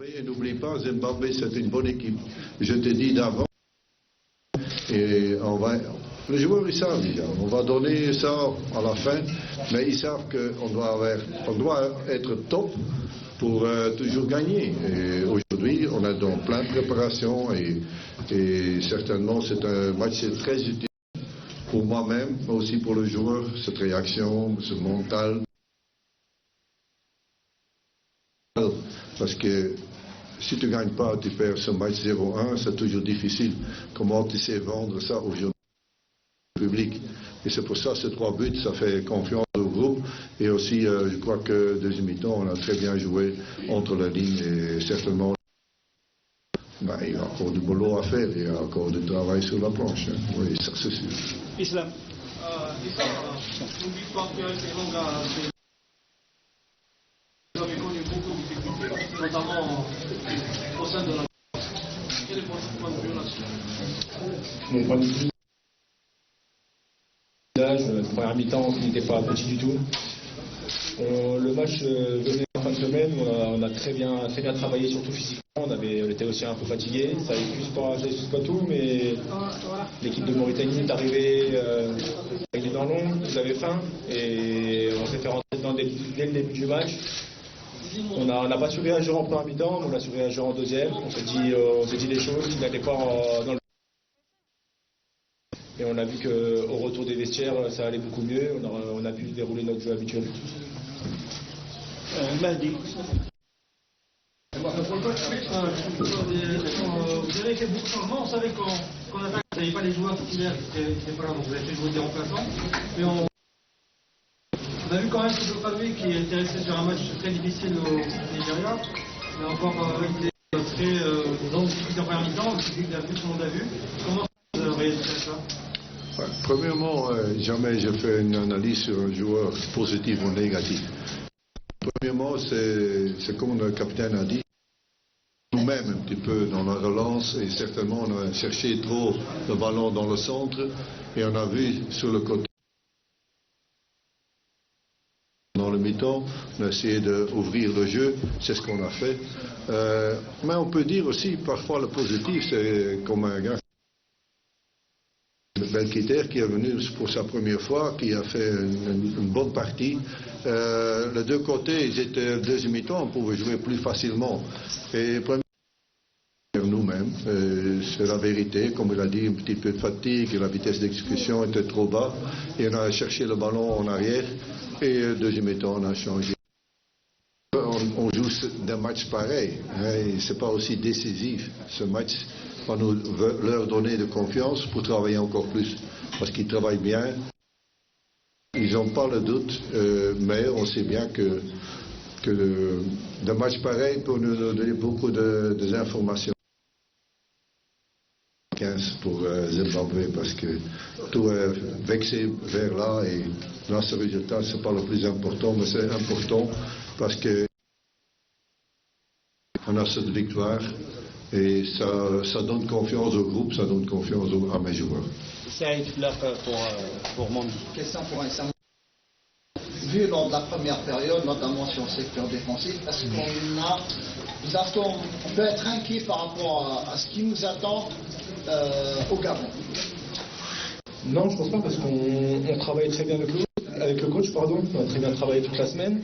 Et n'oublie pas, Zimbabwe, c'est une bonne équipe. Je te dis d'avant. Et les joueurs, ils savent déjà. On va donner ça à la fin, mais ils savent qu'on doit être top pour toujours gagner. Et aujourd'hui, on a donc plein de préparations et certainement c'est un match très utile pour moi-même, mais aussi pour le joueur, cette réaction, ce mental. Parce que si tu ne gagnes pas, tu perds ce match 0-1, c'est toujours difficile. Comment tu sais vendre ça aujourd'hui au public? Et c'est pour ça, ces 3 buts, ça fait confiance au groupe. Et aussi, je crois que deuxième mi-temps, on a très bien joué entre les lignes et certainement, il y a encore du boulot à faire, il y a encore du travail sur la planche. Hein. Oui, ça c'est sûr. Islam. Une victoire qui est longue à... Vous avez connu beaucoup de difficultés, notamment au sein de la... Quel est votre point de vue là-dessus? Mon point de vue, la première mi-temps qui n'était pas petit du tout. Le match venait en fin de semaine, on a très bien travaillé, surtout physiquement. On était aussi un peu fatigué, ça n'excuse pas tout, mais l'équipe de Mauritanie est arrivée avec des dents longues, ils avaient faim, et on s'est fait rentrer dedans dès le début du match. On n'a pas su réagir en première mi-temps, mais on a su réagir en deuxième. On s'est dit les choses qui n'allaient pas dans le... Et on a vu qu'au retour des vestiaires, ça allait beaucoup mieux. On a pu dérouler notre jeu habituel. Maldi. Vous avez fait beaucoup de changements. On savait qu'en attaque, vous n'aviez pas les joueurs titulaires qui n'étaient pas là, donc vous avez fait jouer des remplaçants. Mais on a vu quand même que Zimbabwe qui était resté sur un match très difficile au Nigeria, mais encore été très dans une difficulté en première mi-temps, tout le monde a vu. Comment vous réagissez à ça? Premièrement, jamais je fais une analyse sur un joueur positif ou négatif. Premièrement, c'est comme le capitaine a dit, nous-mêmes un petit peu dans la relance et certainement on a cherché trop le ballon dans le centre et on a vu sur le côté. Dans le mi-temps, on a essayé d'ouvrir le jeu, c'est ce qu'on a fait. Mais on peut dire aussi parfois le positif, c'est comme un gars. Belkiter qui est venu pour sa première fois, qui a fait une bonne partie. Les deux côtés, ils étaient deuxième mi-temps, on pouvait jouer plus facilement. Et nous-mêmes, c'est la vérité, comme il a dit, un petit peu de fatigue, la vitesse d'exécution était trop bas, et on a cherché le ballon en arrière, et deuxième mi-temps, on a changé. On joue des matchs pareils, hein, c'est pas aussi décisif. Ce match va nous leur donner de confiance pour travailler encore plus, parce qu'ils travaillent bien. Ils n'ont pas le doute, mais on sait bien que des matchs pareils peuvent nous donner beaucoup d'informations. 15 pour Zimbabwe, parce que tout est vexé vers là, et là, ce résultat, ce n'est pas le plus important, mais c'est important parce que on a cette victoire et ça donne confiance au groupe, ça donne confiance à mes joueurs. Saïd Flaq pour Mondi. Question pour un certain. Vu lors de la première période, notamment sur le secteur défensif, est-ce qu'on peut être inquiet par rapport à ce qui nous attend au Gabon? Non, je pense pas, parce qu'on travaille très bien avec le coach, on a très bien travaillé toute la semaine.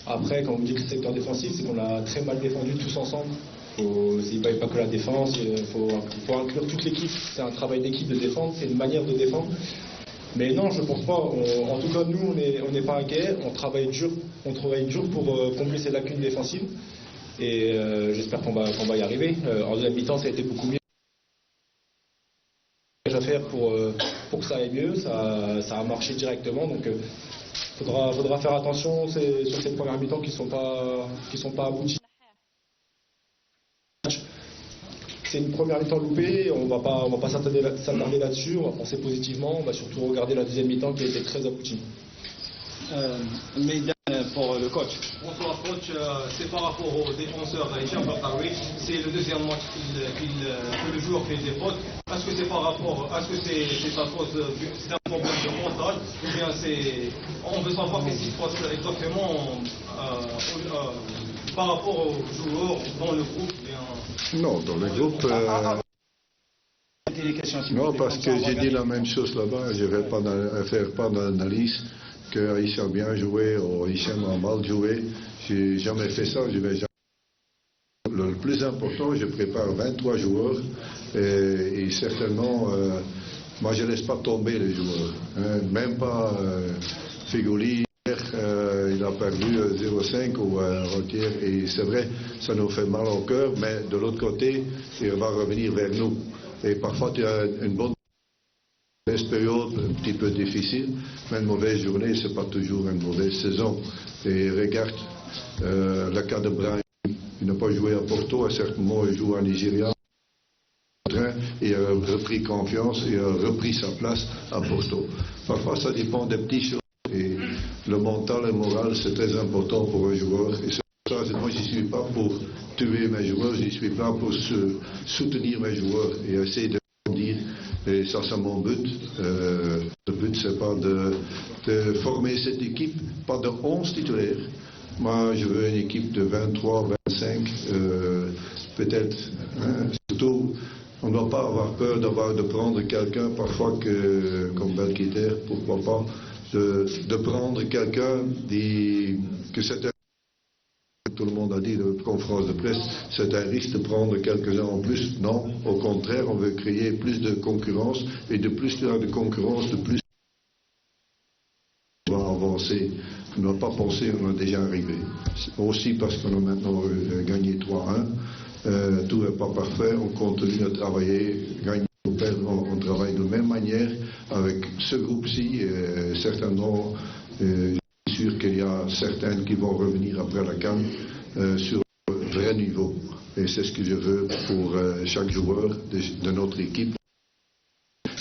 Après, quand vous dites le secteur défensif, c'est qu'on a très mal défendu tous ensemble. Il n'y a pas que la défense, il faut inclure toute l'équipe. C'est un travail d'équipe de défendre, c'est une manière de défendre. Mais non, je ne pense pas. En tout cas, nous, on n'est pas inquiets. On travaille dur pour combler ces lacunes défensives. Et j'espère qu'on va y arriver. En deuxième mi-temps, ça a été beaucoup mieux à faire pour que ça aille mieux. Ça a marché directement. Donc, faudra faire attention sur ces premières mi-temps qui sont pas abouties. C'est une première mi-temps loupée, on va pas s'attarder là-dessus, on va penser positivement, on va surtout regarder la deuxième mi-temps qui a été très aboutie. Mesdames, pour le coach. Bonsoir coach, c'est par rapport aux défenseurs Hicham Bakari, c'est le deuxième match que le joueur fait des fautes. Est-ce que c'est sa faute, c'est un problème de mental, ou bien on veut savoir qu'est-ce qui se passe exactement par rapport aux joueurs dans le groupe Non, dans le groupe... non, parce que j'ai dit la même chose là-bas. Je ne vais pas faire pas d'analyse que Haïtien a bien joué ou Haïtien a mal joué. Je n'ai jamais fait ça. Je vais jamais... Le plus important, je prépare 23 joueurs et certainement, moi je ne laisse pas tomber les joueurs. Même pas Figoli. Il a perdu 0,5 ou Rotier et c'est vrai, ça nous fait mal au cœur, mais de l'autre côté, il va revenir vers nous. Et parfois, tu as une bonne période, un petit peu difficile, mais une mauvaise journée, c'est pas toujours une mauvaise saison. Et regarde le cas de Brian, il n'a pas joué à Porto, à certains moments, il joue à Nigeria. Il a repris confiance et a repris sa place à Porto. Parfois, ça dépend des petites choses. Et le mental et le moral, c'est très important pour un joueur. Et ça, moi, je ne suis pas pour tuer mes joueurs, je suis pas pour soutenir mes joueurs et essayer de dire. Et ça, c'est mon but. Le but, c'est pas de former cette équipe, pas de 11 titulaires. Moi, je veux une équipe de 23, 25, peut-être. Surtout, on ne doit pas avoir peur de prendre quelqu'un, parfois comme Belkiter, pourquoi pas. De prendre quelqu'un que c'est un... Tout le monde a dit de conférence de presse, c'est un risque de prendre quelques-uns en plus. Non, au contraire, on veut créer plus de concurrence et de plus de concurrence, de plus on va avancer. On ne doit pas penser qu'on est déjà arrivé. Aussi parce qu'on a maintenant gagné 3-1. Tout n'est pas parfait, on continue à travailler, gagner. On travaille de la même manière avec ce groupe-ci. Certainement, je suis sûr qu'il y a certains qui vont revenir après la CAN sur un vrai niveau. Et c'est ce que je veux pour chaque joueur de notre équipe,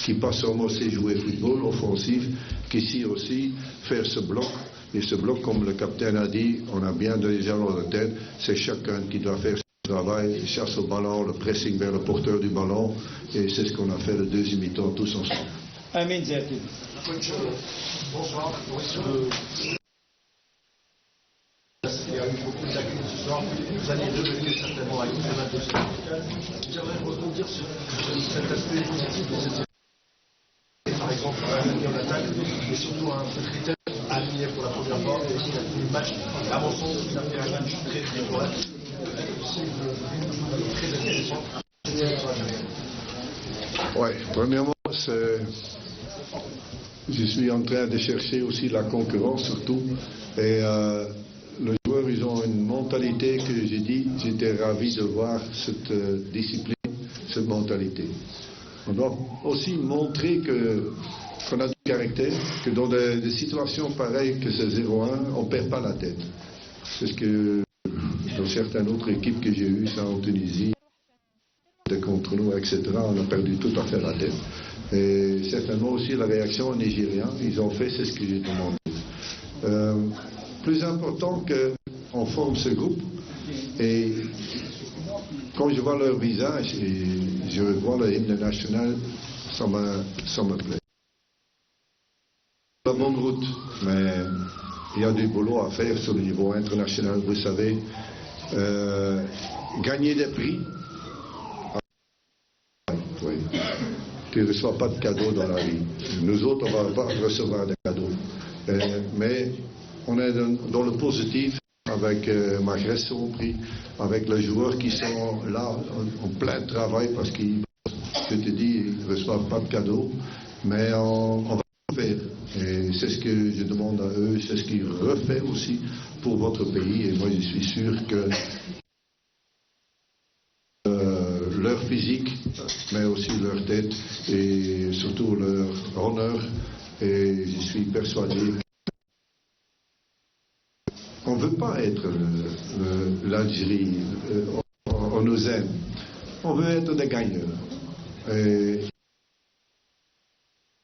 qui pas seulement sait jouer football offensif, qui sait aussi faire ce bloc. Et ce bloc, comme le capitaine a dit, on a bien déjà dans la tête, c'est chacun qui doit faire travail, chasse au ballon, le pressing vers le porteur du ballon, et c'est ce qu'on a fait le deuxième mi-temps tous ensemble. Amin Zerti. Bonsoir. Il y a eu beaucoup de lacunes ce soir. Vous allez devenir certainement à une de la deuxième. J'aimerais rebondir sur cet aspect positif de cette série. Par exemple, un ami en attaque, mais surtout un critère aligné pour la première fois, et aussi il a fait le match. À mon sens, il a fait un match très très correct. Très intéressant. Oui, premièrement, je suis en train de chercher aussi la concurrence surtout. Et les joueurs, ils ont une mentalité que j'ai dit, j'étais ravi de voir cette discipline, cette mentalité. On doit aussi montrer qu'on a du caractère, que dans des situations pareilles que c'est 0-1, on ne perd pas la tête. C'est ce que dans certaines autres équipes que j'ai eues, ça en Tunisie, contre nous, etc., on a perdu tout à fait la tête. Et certainement aussi la réaction aux Nigériens, ils ont fait, c'est ce que j'ai demandé. Plus important qu'on forme ce groupe, et quand je vois leur visage et je vois le hymne national, ça me plaît. La bonne route, mais il y a du boulot à faire sur le niveau international, vous savez. Gagner des prix. Oui. Tu ne reçois pas de cadeaux dans la vie. Nous autres, on ne va pas recevoir des cadeaux. Mais on est dans le positif avec Maghrès son prix, avec les joueurs qui sont là en plein travail parce qu'ils, je te dis, ils ne reçoivent pas de cadeaux. Mais on va le faire. Et c'est ce que je demande à eux, c'est ce qu'ils refont aussi pour votre pays. Et moi, je suis sûr que leur physique, mais aussi leur tête et surtout leur honneur. Et je suis persuadé qu'on ne veut pas être l'Algérie. On nous aime. On veut être des gagneurs. Et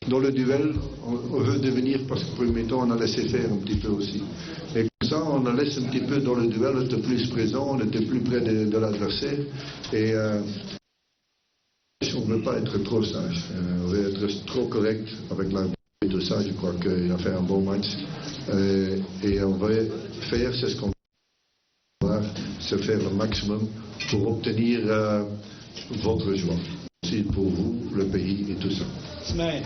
dans le duel, on veut devenir, parce que premier temps, on a laissé faire un petit peu aussi. Et comme ça, on a laissé un petit peu dans le duel, on était plus présent, on était plus près de l'adversaire. Et on ne veut pas être trop sage. On veut être trop correct avec l'arbitre et tout ça. Je crois qu'il a fait un bon match. Et on va faire, c'est ce qu'on va voir. c'est faire le maximum pour obtenir votre joie. C'est pour vous, le pays et tout ça. Ismaël.